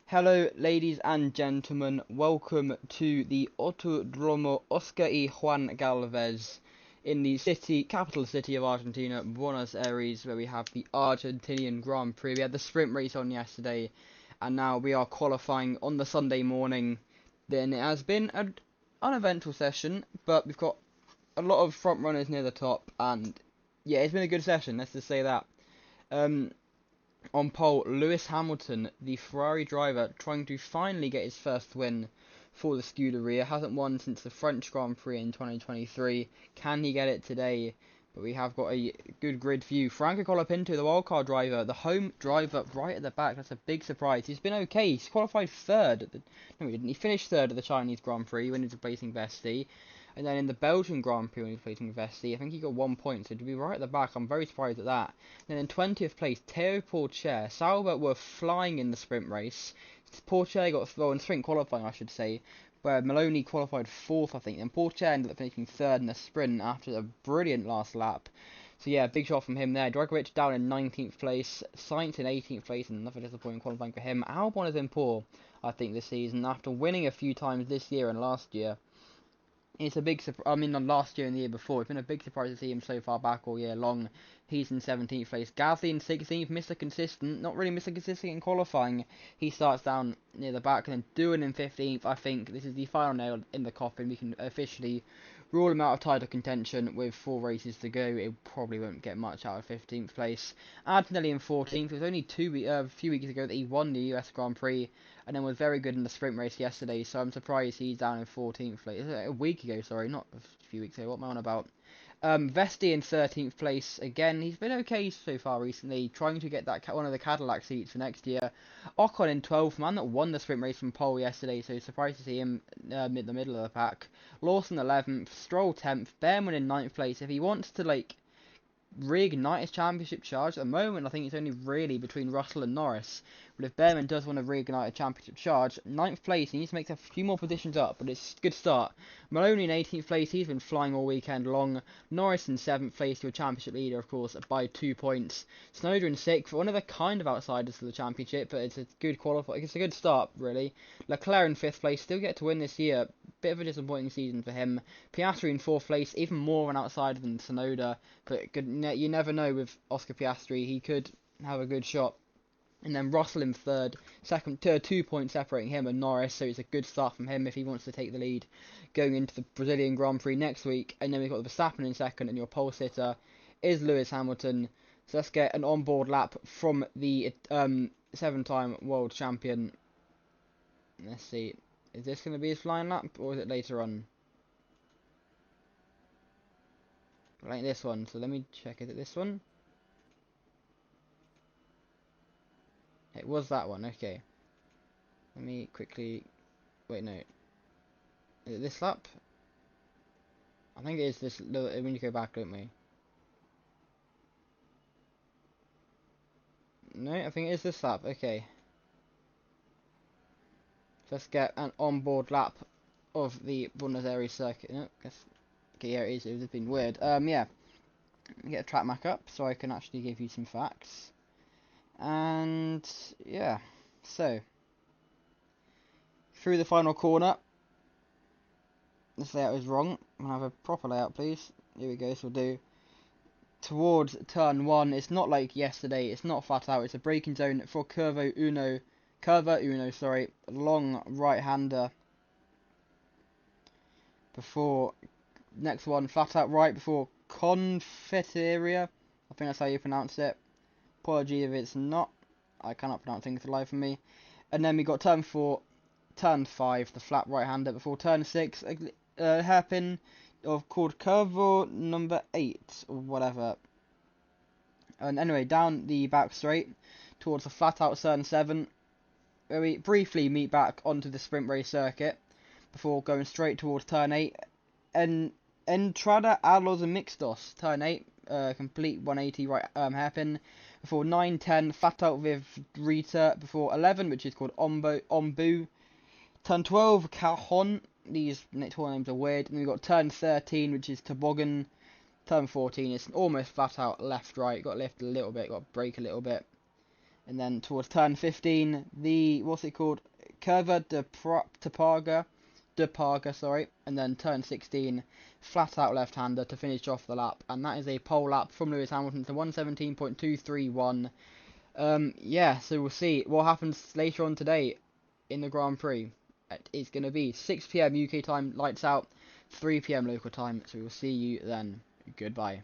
Hello, ladies and gentlemen. Welcome to the Autodromo Oscar y Juan Galvez in the capital city of Argentina, Buenos Aires, where we have the Argentinian Grand Prix. We had the sprint race on yesterday, and now we are qualifying on the Sunday morning. Then it has been an uneventful session, but we've got a lot of front runners near the top, and yeah, it's been a good session. Let's just say that. On pole, Lewis Hamilton, the Ferrari driver, trying to finally get his first win for the Scuderia. Hasn't won since the French Grand Prix in 2023. Can he get it today? But we have got a good grid view. Franco Colapinto, the wildcard driver, the home driver right at the back. That's a big surprise. He's been okay. He's qualified third. No, he didn't. He finished third at the Chinese Grand Prix when he was replacing Vesti. And then in the Belgian Grand Prix when he was replacing Vesti, I think he got 1 point. So to be right at the back, I'm very surprised at that. And then in 20th place, Teo Porcher. Sauber were flying in the sprint race. Porcher got, well, in sprint qualifying, I should say, where Maloney qualified 4th, I think. Then Porcher ended up finishing 3rd in the sprint after a brilliant last lap. So yeah, big shot from him there. Dragovic down in 19th place, Sainz in 18th place, and another disappointing qualifying for him. Albon has been poor, I think, this season, after winning a few times this year and last year. It's a big surprise. I mean, not last year and the year before. It's been a big surprise to see him so far back all year long. He's in 17th place. Gasly in 16th, Mr. Consistent. Not really Mr. Consistent in qualifying. He starts down near the back, and then Doohan in 15th. I think this is the final nail in the coffin. We can officially rule him out of title contention with 4 races to go. It probably won't get much out of 15th place. Antonelli in 14th. It was only a few weeks ago that he won the US Grand Prix, and then was very good in the sprint race yesterday, so I'm surprised he's down in 14th place. A week ago, sorry, not a few weeks ago. What am I on about? Vesti in 13th place. Again, he's been okay so far recently, trying to get that one of the Cadillac seats for next year. Ocon in 12th, man that won the sprint race from pole yesterday, so surprised to see him mid the middle of the pack. Lawson 11th, Stroll 10th, Behrman in 9th place. If he wants to reignite his championship charge, at the moment I think it's only really between Russell and Norris. But if Behrman does want to reignite a championship charge, 9th place, he needs to make a few more positions up, but it's a good start. Maloney in 18th place, he's been flying all weekend long. Norris in 7th place, your championship leader, of course, by 2 points. Tsunoda in 6th, one of the kind of outsiders to the championship, but it's a good it's a good start, really. Leclerc in 5th place, still get to win this year. Bit of a disappointing season for him. Piastri in 4th place, even more of an outsider than Tsunoda, but you never know with Oscar Piastri, he could have a good shot. And then Russell in 3rd, 2 points separating him and Norris, so it's a good start from him if he wants to take the lead going into the Brazilian Grand Prix next week. And then we've got Verstappen in 2nd, and your pole sitter is Lewis Hamilton. So let's get an onboard lap from the 7-time world champion. Let's see, is this going to be his flying lap, or is it later on? Like this one, so let me check, is it this one? It was that one, okay. Let me quickly... Wait, no. Is it this lap? I think it is this... We need to go back, don't we? No, I think it is this lap, okay. Let's get an onboard lap of the Buenos Aires circuit. No, okay, yeah, it is. It's been weird. Yeah. Let me get a track map up so I can actually give you some facts. And yeah, so through the final corner. This layout is wrong. I'm gonna have a proper layout, please. Here we go. So we'll do towards turn 1. It's not like yesterday. It's not flat out. It's a braking zone for Curva Uno. Sorry, long right-hander. Before next one, flat out right before Confeiteria. I think that's how you pronounce it. Apology if it's not. I cannot pronounce things for life of me. And then we got turn 4, turn 5, the flat right-hander before turn 6, hairpin called Curvo number 8 or whatever. And anyway, down the back straight towards the flat-out turn 7, where we briefly meet back onto the sprint race circuit before going straight towards turn 8. And Entrada a los Mixtos, turn 8, complete 180 right hairpin. Before 9, 10, flat out with Rita. Before 11, which is called Ombu. Turn 12, Cajon. These tour names are weird. And then we've got turn 13, which is Toboggan. Turn 14, it's almost flat out left, right. Got to lift a little bit, got to brake a little bit. And then towards turn 15, the, what's it called? Curva de Parga, sorry. And then turn 16, flat out left-hander to finish off the lap. And that is a pole lap from Lewis Hamilton to 117.231. Yeah, so we'll see what happens later on today in the Grand Prix. It's going to be 6 PM UK time, lights out, 3 PM local time. So we'll see you then. Goodbye.